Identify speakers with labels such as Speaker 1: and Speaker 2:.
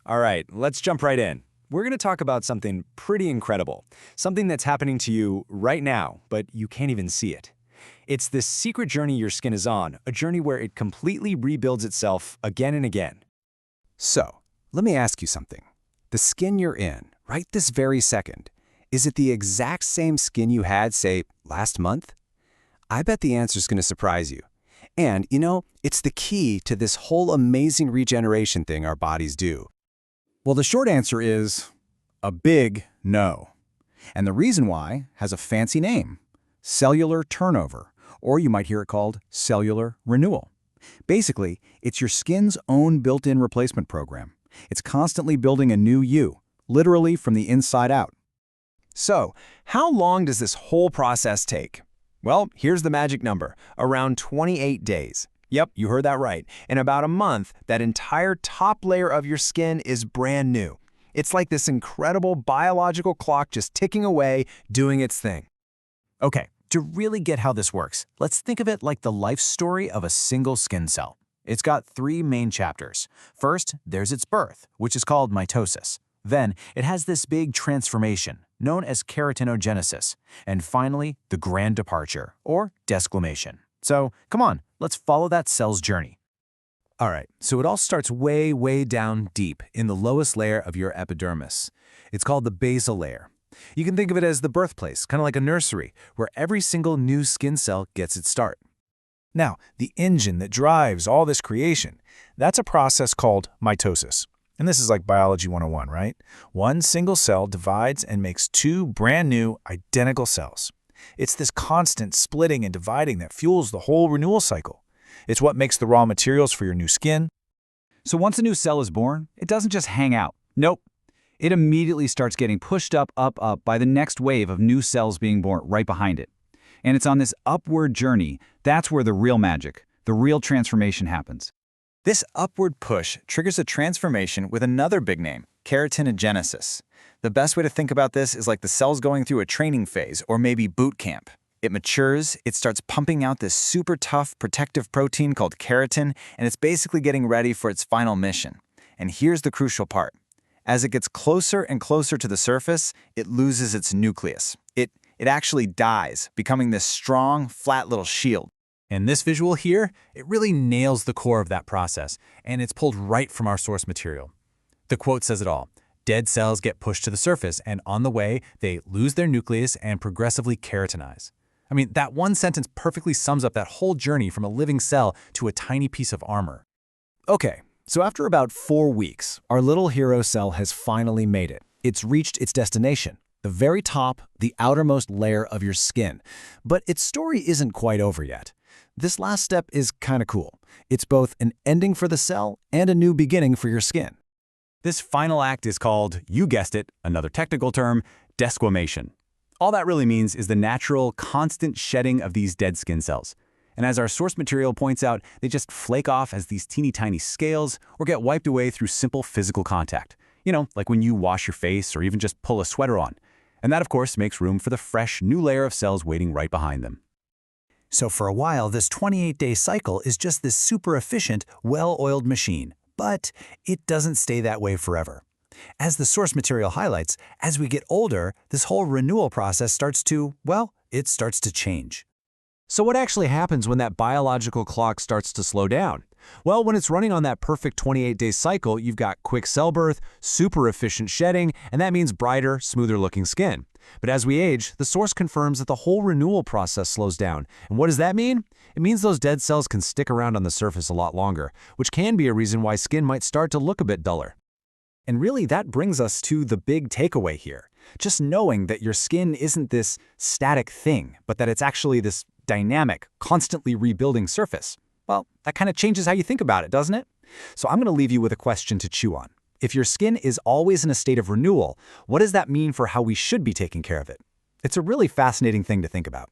Speaker 1: All right, let's jump right in. We're going to talk about something pretty incredible, something that's happening to you right now, but you can't even see it. It's this secret journey your skin is on, a journey where it completely rebuilds itself again and again.
Speaker 2: So, let me ask you something. The skin you're in, right this very second, is it the exact same skin you had, say, last month? I bet the answer's going to surprise you. And, it's the key to this whole amazing regeneration thing our bodies do.
Speaker 3: Well, the short answer is a big no. And the reason why has a fancy name: cellular turnover, or you might hear it called cellular renewal. Basically, it's your skin's own built-in replacement program. It's constantly building a new you, literally from the inside out.
Speaker 1: So, how long does this whole process take? Well, here's the magic number: around 28 days. Yep, you heard that right. In about a month, that entire top layer of your skin is brand new. It's like this incredible biological clock just ticking away, doing its thing.
Speaker 4: Okay, to really get how this works, let's think of it like the life story of a single skin cell. It's got three main chapters. First, there's its birth, which is called mitosis. Then, it has this big transformation, known as keratinogenesis. And finally, the grand departure, or desquamation. So, come on, let's follow that cell's journey.
Speaker 1: All right, so it all starts way, way down deep in the lowest layer of your epidermis. It's called the basal layer. You can think of it as the birthplace, kind of like a nursery, where every single new skin cell gets its start.
Speaker 3: Now, the engine that drives all this creation, that's a process called mitosis. And this is like biology 101, right? One single cell divides and makes two brand new, identical cells. It's this constant splitting and dividing that fuels the whole renewal cycle. It's what makes the raw materials for your new skin.
Speaker 5: So once a new cell is born, it doesn't just hang out. Nope. It immediately starts getting pushed up by the next wave of new cells being born right behind it. And it's on this upward journey, that's where the real magic, the real transformation happens.
Speaker 6: This upward push triggers a transformation with another big name: keratinogenesis. The best way to think about this is like the cells going through a training phase or maybe boot camp. It matures, it starts pumping out this super tough protective protein called keratin, and it's basically getting ready for its final mission. And here's the crucial part. As it gets closer and closer to the surface, it loses its nucleus. It actually dies, becoming this strong, flat little shield.
Speaker 4: And this visual here, it really nails the core of that process, and it's pulled right from our source material. The quote says it all. Dead cells get pushed to the surface, and on the way, they lose their nucleus and progressively keratinize. I mean, that one sentence perfectly sums up that whole journey from a living cell to a tiny piece of armor.
Speaker 1: Okay, so after about 4 weeks, our little hero cell has finally made it. It's reached its destination, the very top, the outermost layer of your skin. But its story isn't quite over yet. This last step is kind of cool. It's both an ending for the cell and a new beginning for your skin.
Speaker 4: This final act is called, you guessed it, another technical term, desquamation. All that really means is the natural, constant shedding of these dead skin cells. And as our source material points out, they just flake off as these teeny tiny scales or get wiped away through simple physical contact. Like when you wash your face or even just pull a sweater on. And that, of course, makes room for the fresh, new layer of cells waiting right behind them.
Speaker 2: So for a while, this 28-day cycle is just this super efficient, well-oiled machine. But it doesn't stay that way forever. As the source material highlights, as we get older, this whole renewal process starts to change.
Speaker 1: So what actually happens when that biological clock starts to slow down? Well, when it's running on that perfect 28-day cycle, you've got quick cell birth, super efficient shedding, and that means brighter, smoother-looking skin. But as we age, the source confirms that the whole renewal process slows down. And what does that mean? It means those dead cells can stick around on the surface a lot longer, which can be a reason why skin might start to look a bit duller. And really, that brings us to the big takeaway here. Just knowing that your skin isn't this static thing, but that it's actually this dynamic, constantly rebuilding surface. Well, that kind of changes how you think about it, doesn't it? So I'm going to leave you with a question to chew on. If your skin is always in a state of renewal, what does that mean for how we should be taking care of it? It's a really fascinating thing to think about.